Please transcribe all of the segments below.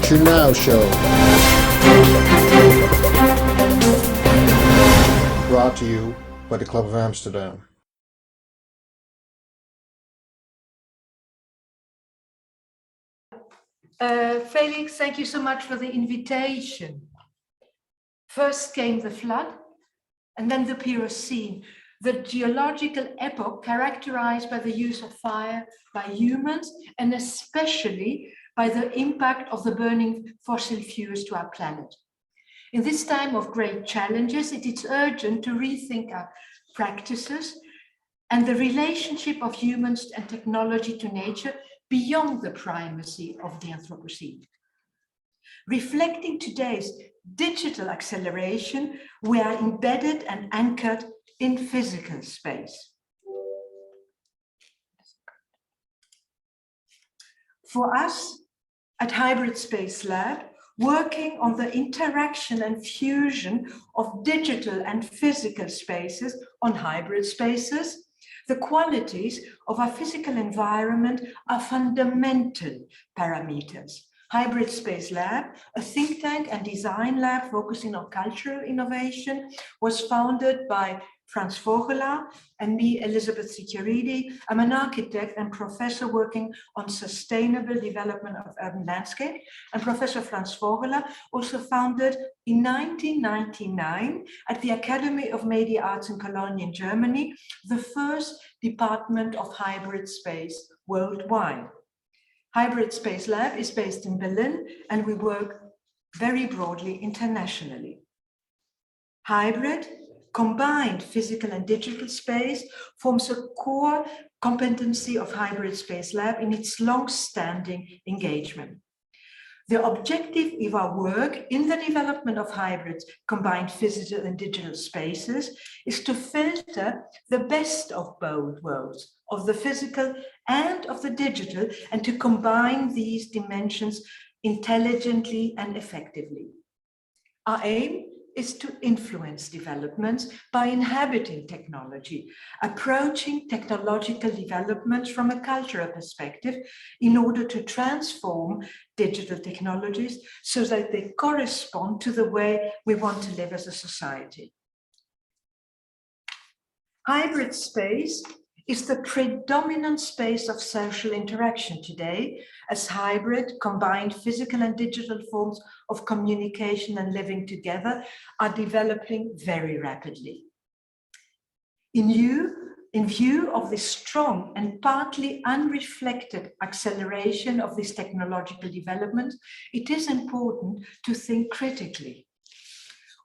To Now show. Brought to you by the Club of Amsterdam. Felix, thank you so much for the invitation. First came the flood, and then the Pyrocene, the geological epoch characterized by the use of fire by humans, and especially by the impact of the burning fossil fuels to our planet. In this time of great challenges, it is urgent to rethink our practices and the relationship of humans and technology to nature beyond the primacy of the Anthropocene. Reflecting today's digital acceleration, we are embedded and anchored in physical space. For us at Hybrid Space Lab, working on the interaction and fusion of digital and physical spaces on hybrid spaces, the qualities of our physical environment are fundamental parameters. Hybrid Space Lab, a think tank and design lab focusing on cultural innovation, was founded by Frans Vogelaar and me, Elizabeth Sikiaridi. I'm an architect and professor working on sustainable development of urban landscape. And Professor Frans Vogelaar also founded in 1999 at the Academy of Media Arts in Cologne in Germany, the first department of hybrid space worldwide. Hybrid Space Lab is based in Berlin, and we work very broadly internationally. Hybrid, combined physical and digital space, forms a core competency of Hybrid Space Lab in its long-standing engagement. The objective of our work in the development of hybrid combined physical and digital spaces is to filter the best of both worlds, of the physical and of the digital, and to combine these dimensions intelligently and effectively. Our aim is to influence developments by inhabiting technology, approaching technological developments from a cultural perspective in order to transform digital technologies so that they correspond to the way we want to live as a society. Hybrid space is the predominant space of social interaction today, as hybrid, combined physical and digital forms of communication and living together are developing very rapidly. In view of this strong and partly unreflected acceleration of this technological development, it is important to think critically.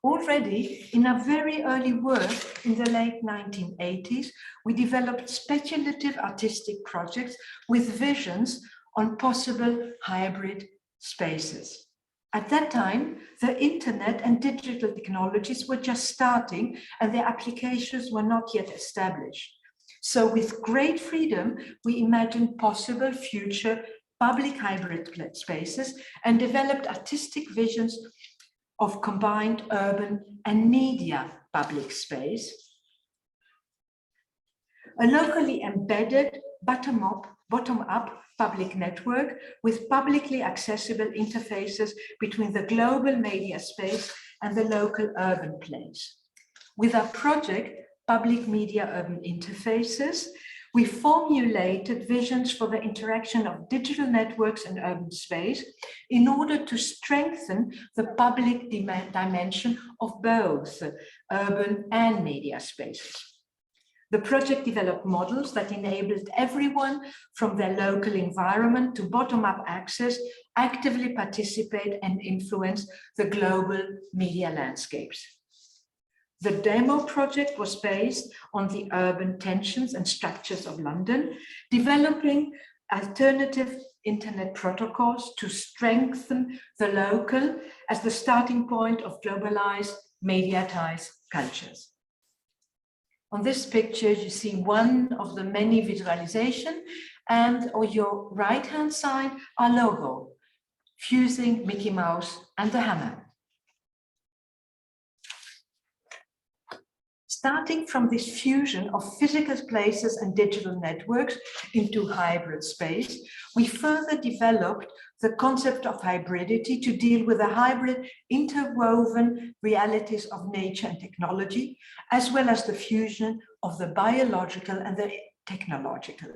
Already in our very early work in the late 1980s, we developed speculative artistic projects with visions on possible hybrid spaces. At that time, the internet and digital technologies were just starting and their applications were not yet established. So with great freedom, we imagined possible future public hybrid spaces and developed artistic visions of combined urban and media public space. A locally embedded bottom-up public network with publicly accessible interfaces between the global media space and the local urban place. With our project, Public Media Urban Interfaces, we formulated visions for the interaction of digital networks and urban space in order to strengthen the public dimension of both urban and media spaces. The project developed models that enabled everyone from their local environment to bottom-up access, actively participate and influence the global media landscapes. The demo project was based on the urban tensions and structures of London, developing alternative internet protocols to strengthen the local as the starting point of globalized, mediatized cultures. On this picture, you see one of the many visualizations, and on your right-hand side, our logo, fusing Mickey Mouse and the hammer. Starting from this fusion of physical places and digital networks into hybrid space, we further developed the concept of hybridity to deal with the hybrid interwoven realities of nature and technology, as well as the fusion of the biological and the technological.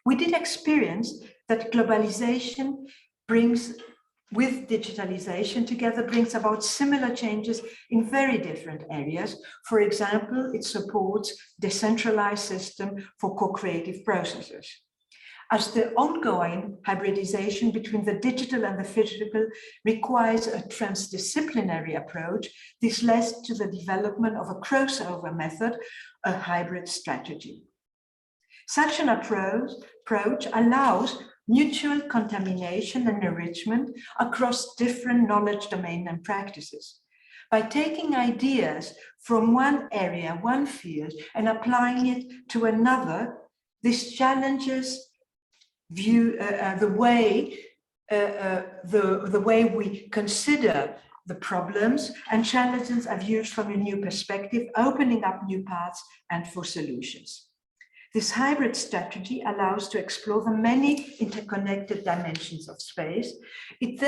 We did experience that globalization brings, with digitalization together, brings about similar changes in very different areas. For example, it supports decentralized system for co-creative processes. As the ongoing hybridization between the digital and the physical requires a transdisciplinary approach, this led to the development of a crossover method, a hybrid strategy. Such an approach allows mutual contamination and enrichment across different knowledge domains and practices. By taking ideas from one area, one field, and applying it to another, this challenges the way we consider the problems, and challenges are viewed from a new perspective, opening up new paths and for solutions. This hybrid strategy allows to explore the many interconnected dimensions of space. It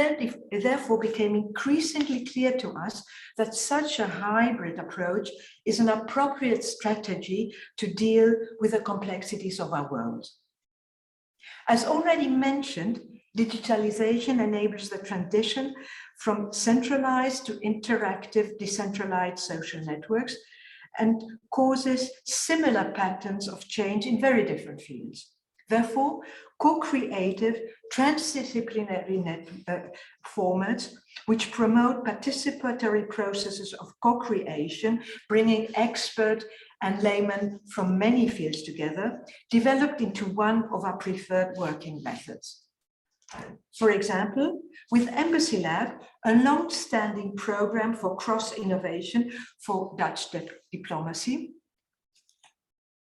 therefore became increasingly clear to us that such a hybrid approach is an appropriate strategy to deal with the complexities of our world. As already mentioned, digitalization enables the transition from centralized to interactive, decentralized social networks, and causes similar patterns of change in very different fields. Therefore, co-creative, transdisciplinary formats which promote participatory processes of co-creation, bringing expert and laymen from many fields together, developed into one of our preferred working methods. For example, with Embassy Lab, a long-standing program for cross-innovation for Dutch diplomacy,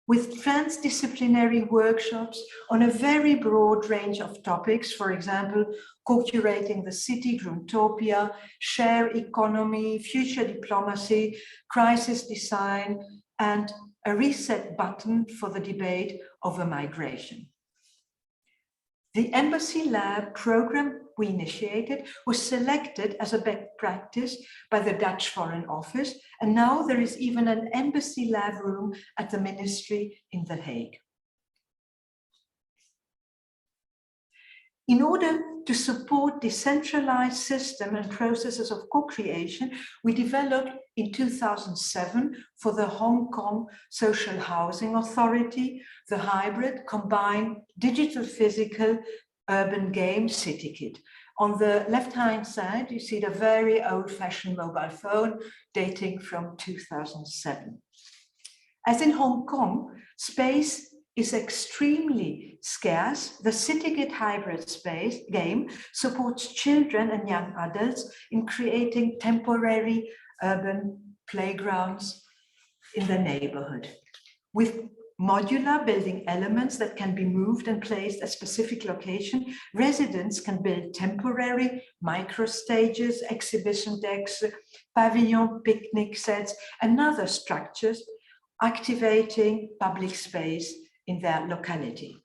with transdisciplinary workshops on a very broad range of topics, for example, co-curating the city, Groontopia, share economy, future diplomacy, crisis design, and a reset button for the debate over migration. The Embassy Lab program we initiated was selected as a best practice by the Dutch Foreign Office, and now there is even an Embassy Lab room at the Ministry in The Hague. In order to support decentralized systems and processes of co-creation, we developed in 2007 for the Hong Kong Social Housing Authority, the hybrid combined digital physical urban game Sikiaridi. On the left-hand side, you see the very old-fashioned mobile phone dating from 2007. As in Hong Kong, space is extremely scarce. The Sikiaridi hybrid space game supports children and young adults in creating temporary urban playgrounds in the neighborhood. With modular building elements that can be moved and placed at specific location, residents can build temporary micro stages, exhibition decks, pavilion, picnic sets, and other structures, activating public space in their locality.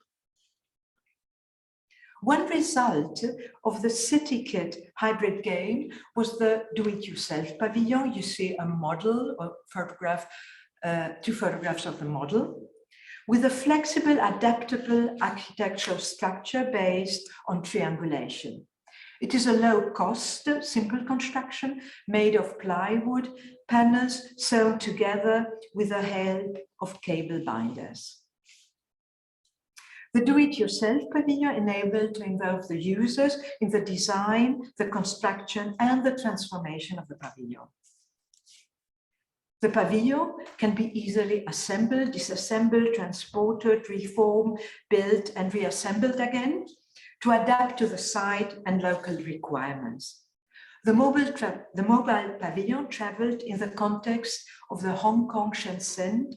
One result of the Sikiaridi hybrid game was the do-it-yourself pavilion. You see a model or photograph, two photographs of the model, with a flexible, adaptable architectural structure based on triangulation. It is a low-cost, simple construction made of plywood panels sewn together with the help of cable binders. The do-it-yourself pavilion enabled to involve the users in the design, the construction, and the transformation of the pavilion. The pavilion can be easily assembled, disassembled, transported, reformed, built, and reassembled again to adapt to the site and local requirements. The mobile pavilion traveled in the context of the Hong Kong Shenzhen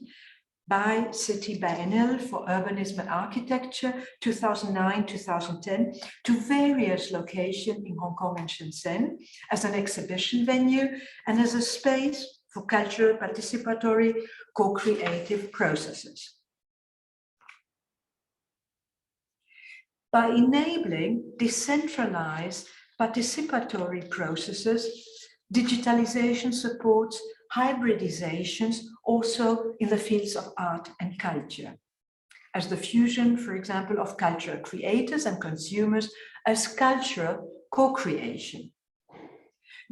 Bi-City Biennial for Urbanism and Architecture 2009-2010 to various locations in Hong Kong and Shenzhen as an exhibition venue and as a space for cultural participatory co-creative processes. by enabling decentralized participatory processes. Digitalization supports hybridizations also in the fields of art and culture, as the fusion, for example, of cultural creators and consumers as cultural co-creation.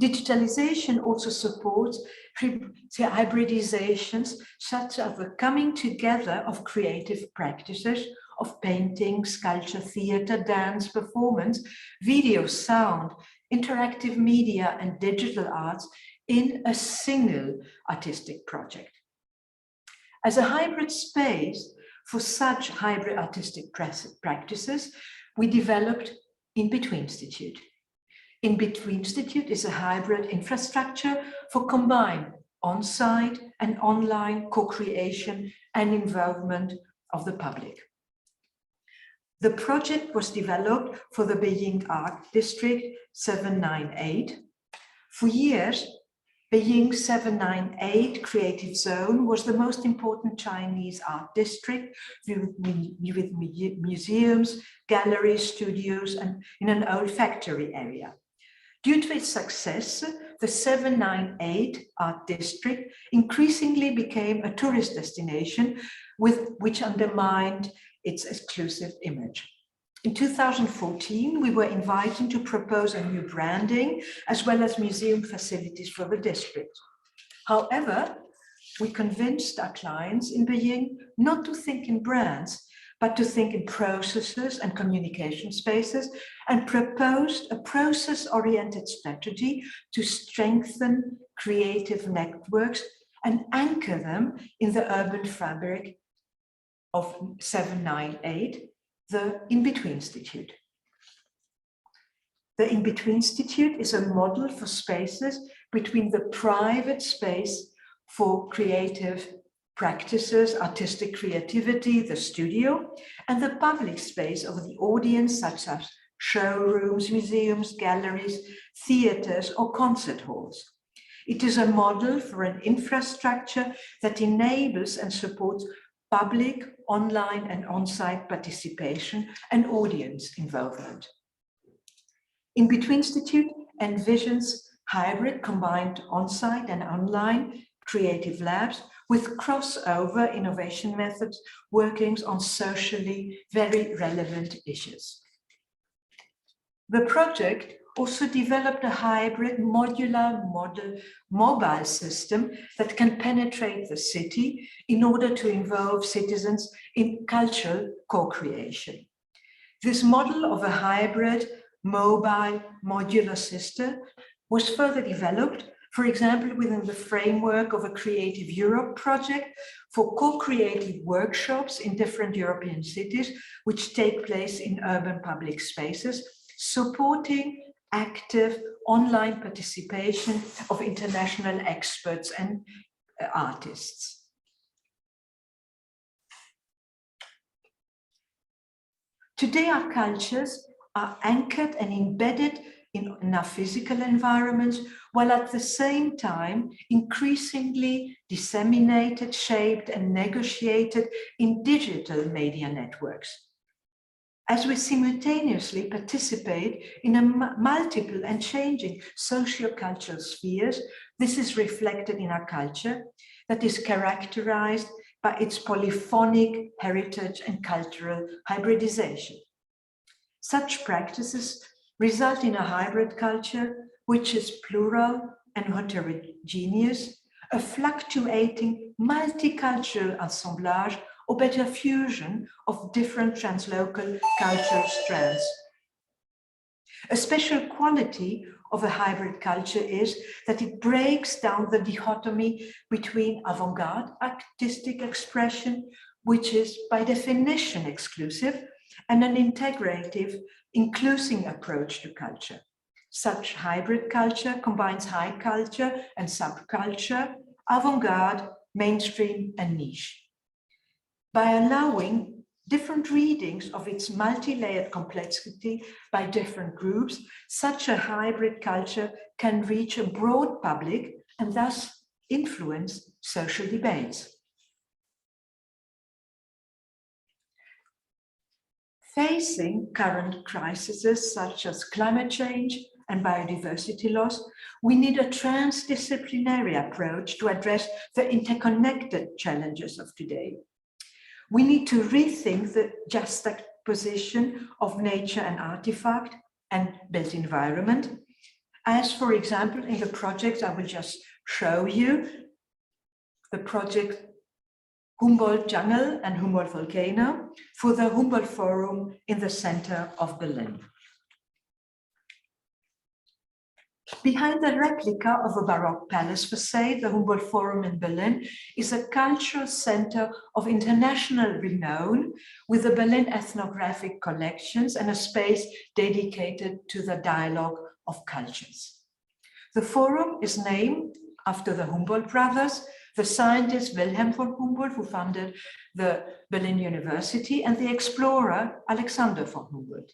Digitalization also supports hybridizations, such as the coming together of creative practices of painting, sculpture, theater, dance, performance, video, sound, interactive media, and digital arts in a single artistic project. As a hybrid space for such hybrid artistic practices, we developed In-Between Institute. In-Between Institute is a hybrid infrastructure for combined on-site and online co-creation and involvement of the public. The project was developed for the Beijing Art District 798. For years, Beijing 798 Creative Zone was the most important Chinese art district with museums, galleries, studios, and in an old factory area. Due to its success, the 798 Art District increasingly became a tourist destination which undermined its exclusive image. In 2014, we were invited to propose a new branding as well as museum facilities for the district. However, we convinced our clients in Beijing not to think in brands, but to think in processes and communication spaces, and proposed a process-oriented strategy to strengthen creative networks and anchor them in the urban fabric of 798, the In-Between Institute. The In-Between Institute is a model for spaces between the private space for creative practices, artistic creativity, the studio, and the public space of the audience, such as showrooms, museums, galleries, theaters, or concert halls. It is a model for an infrastructure that enables and supports public, online, and on-site participation and audience involvement. In-Between Institute envisions hybrid combined on-site and online creative labs with crossover innovation methods, workings on socially very relevant issues. The project also developed a hybrid modular mobile system that can penetrate the city in order to involve citizens in cultural co-creation. This model of a hybrid mobile modular system was further developed, for example, within the framework of a Creative Europe project for co-creative workshops in different European cities, which take place in urban public spaces, supporting active online participation of international experts and artists. Today, our cultures are anchored and embedded in our physical environments, while at the same time increasingly disseminated, shaped, and negotiated in digital media networks. As we simultaneously participate in a multiple and changing socio-cultural spheres, this is reflected in our culture that is characterized by its polyphonic heritage and cultural hybridization. Such practices result in a hybrid culture which is plural and heterogeneous, a fluctuating multicultural assemblage or better fusion of different translocal cultural strands. A special quality of a hybrid culture is that it breaks down the dichotomy between avant-garde artistic expression, which is by definition exclusive, and an integrative, inclusive approach to culture. Such hybrid culture combines high culture and subculture, avant-garde, mainstream, and niche. By allowing different readings of its multi-layered complexity by different groups, such a hybrid culture can reach a broad public and thus influence social debates. Facing current crises such as climate change and biodiversity loss, we need a transdisciplinary approach to address the interconnected challenges of today. We need to rethink the juxtaposition of nature and artifact and built environment, as for example in the project I will just show you, the project Humboldt Jungle and Humboldt Volcano for the Humboldt Forum in the center of Berlin. Behind the replica of a Baroque palace facade, the Humboldt Forum in Berlin is a cultural center of international renown with the Berlin ethnographic collections and a space dedicated to the dialogue of cultures. The Forum is named after the Humboldt brothers, the scientist Wilhelm von Humboldt, who founded the Berlin University, and the explorer Alexander von Humboldt.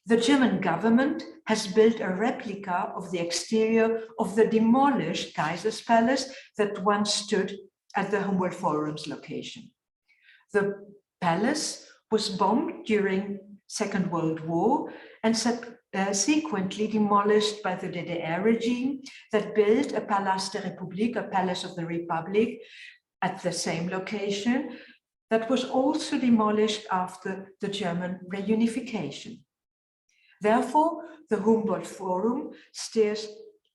The German government has built a replica of the exterior of the demolished Kaiser's Palace that once stood at the Humboldt Forum's location. The palace was bombed during Second World War and subsequently demolished by the DDR regime that built a Palast der Republik, a Palace of the Republic, at the same location that was also demolished after the German reunification. Therefore, the Humboldt Forum steers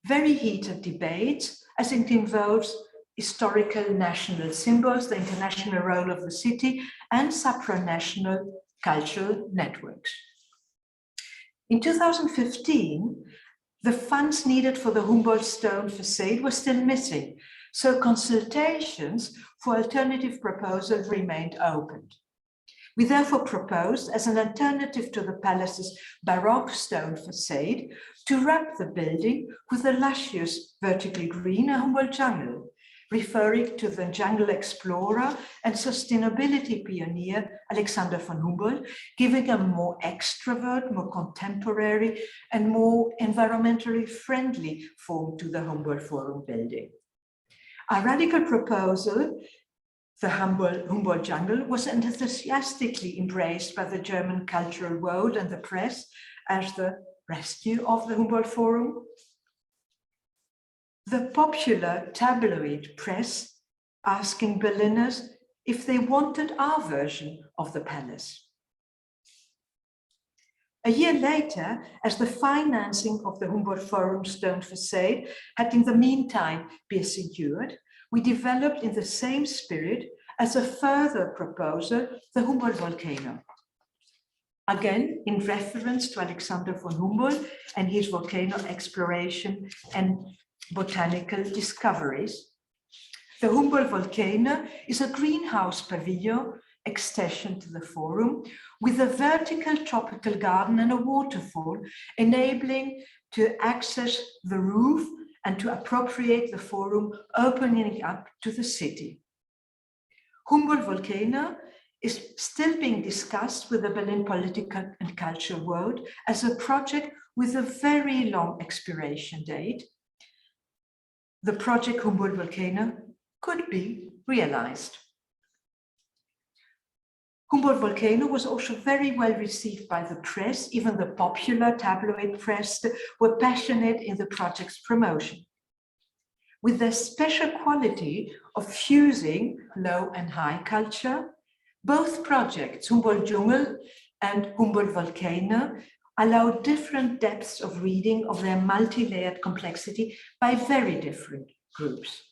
very heated debates as it involves historical national symbols, the international role of the city, and supranational cultural networks. In 2015, the funds needed for the Humboldt stone facade were still missing, so consultations for alternative proposals remained open. We therefore proposed, as an alternative to the palace's Baroque stone facade, to wrap the building with a luscious vertically green Humboldt jungle, referring to the jungle explorer and sustainability pioneer Alexander von Humboldt, giving a more extrovert, more contemporary, and more environmentally friendly form to the Humboldt Forum building. Our radical proposal, the Humboldt jungle, was enthusiastically embraced by the German cultural world and the press as the rescue of the Humboldt Forum. The popular tabloid press asking Berliners if they wanted our version of the palace. A year later, as the financing of the Humboldt Forum stone facade had in the meantime been secured, we developed in the same spirit as a further proposal, the Humboldt volcano. Again, in reference to Alexander von Humboldt and his volcano exploration and botanical discoveries. The Humboldt volcano is a greenhouse pavilion extension to the Forum with a vertical tropical garden and a waterfall, enabling to access the roof and to appropriate the Forum, opening up to the city. Humboldt volcano is still being discussed with the Berlin political and cultural world as a project with a very long expiration date. The project Humboldt volcano could be realized. Humboldt volcano was also very well received by the press. Even the popular tabloid press were passionate in the project's promotion. With the special quality of fusing low and high culture, both projects, Humboldt Dschungel and Humboldt volcano, allow different depths of reading of their multi-layered complexity by very different groups.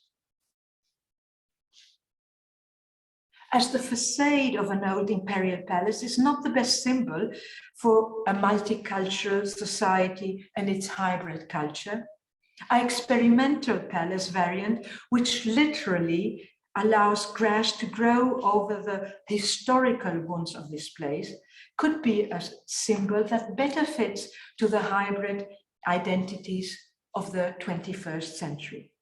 As the facade of an old imperial palace is not the best symbol for a multicultural society and its hybrid culture, our experimental palace variant, which literally allows grass to grow over the historical wounds of this place, could be a symbol that better fits to the hybrid identities of the 21st century.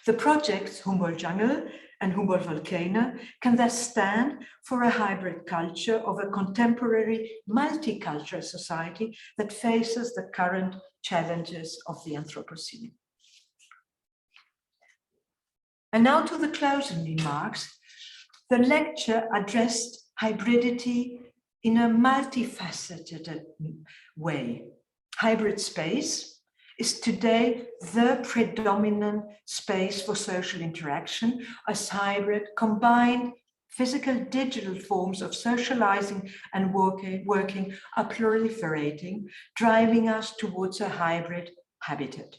The projects Humboldt Jungle and Humboldt Volcano can thus stand for a hybrid culture of a contemporary multicultural society that faces the current challenges of the Anthropocene. And now to the closing remarks. The lecture addressed hybridity in a multifaceted way. Hybrid space is today the predominant space for social interaction, as hybrid combined physical digital forms of socializing and working are proliferating, driving us towards a hybrid habitat.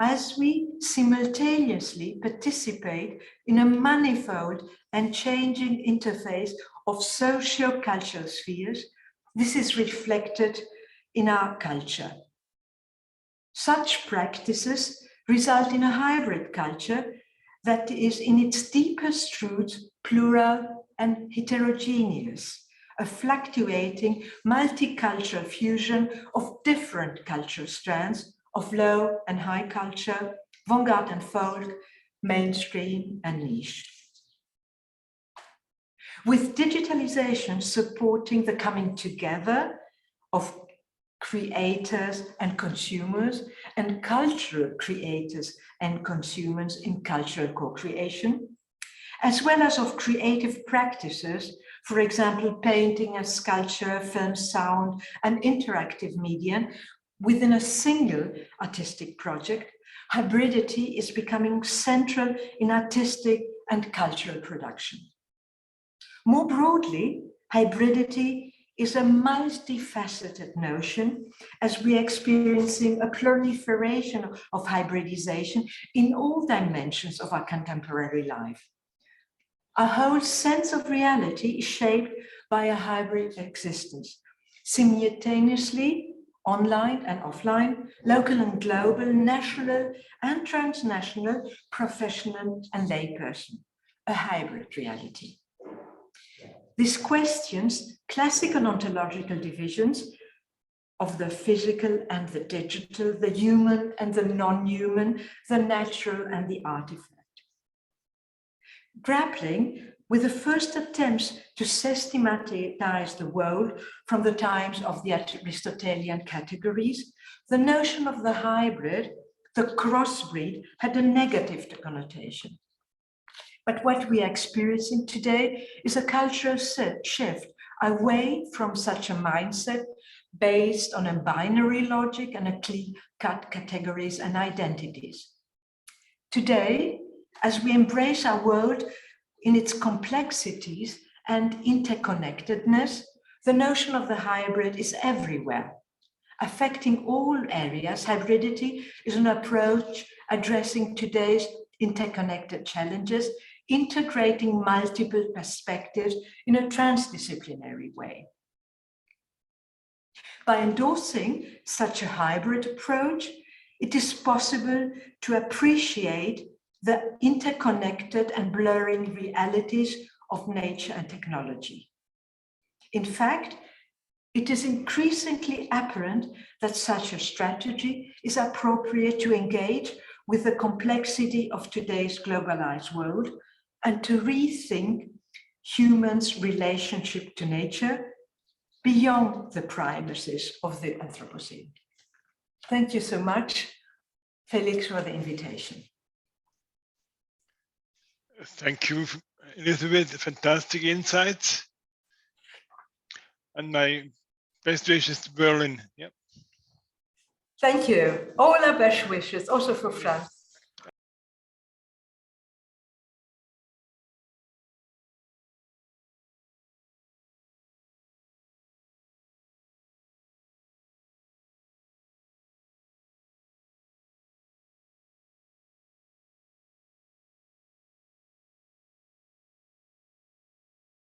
As we simultaneously participate in a manifold and changing interface of socio-cultural spheres, this is reflected in our culture. Such practices result in a hybrid culture that is in its deepest roots plural and heterogeneous, a fluctuating multicultural fusion of different cultural strands of low and high culture, avant-garde and folk, mainstream and niche. With digitalization supporting the coming together of creators and consumers, and cultural creators and consumers in cultural co-creation, as well as of creative practices, for example, painting and sculpture, film, sound, and interactive media within a single artistic project, hybridity is becoming central in artistic and cultural production. More broadly, hybridity is a multifaceted notion, as we are experiencing a proliferation of hybridization in all dimensions of our contemporary life. Our whole sense of reality is shaped by a hybrid existence, simultaneously online and offline, local and global, national and transnational, professional and layperson, a hybrid reality. This questions classical ontological divisions of the physical and the digital, the human and the non-human, the natural and the artifact. Grappling with the first attempts to systematize the world from the times of the Aristotelian categories, the notion of the hybrid, the crossbreed, had a negative connotation. But what we are experiencing today is a cultural shift away from such a mindset based on a binary logic and a clear-cut categories and identities. Today, as we embrace our world in its complexities and interconnectedness, the notion of the hybrid is everywhere. Affecting all areas, hybridity is an approach addressing today's interconnected challenges, integrating multiple perspectives in a transdisciplinary way. By endorsing such a hybrid approach, it is possible to appreciate the interconnected and blurring realities of nature and technology. In fact, it is increasingly apparent that such a strategy is appropriate to engage with the complexity of today's globalized world and to rethink humans' relationship to nature beyond the primacies of the Anthropocene. Thank you so much, Felix, for the invitation. Thank you, Elizabeth. Fantastic insights. And my best wishes to Berlin. Yep. Thank you. All our best wishes, also for France.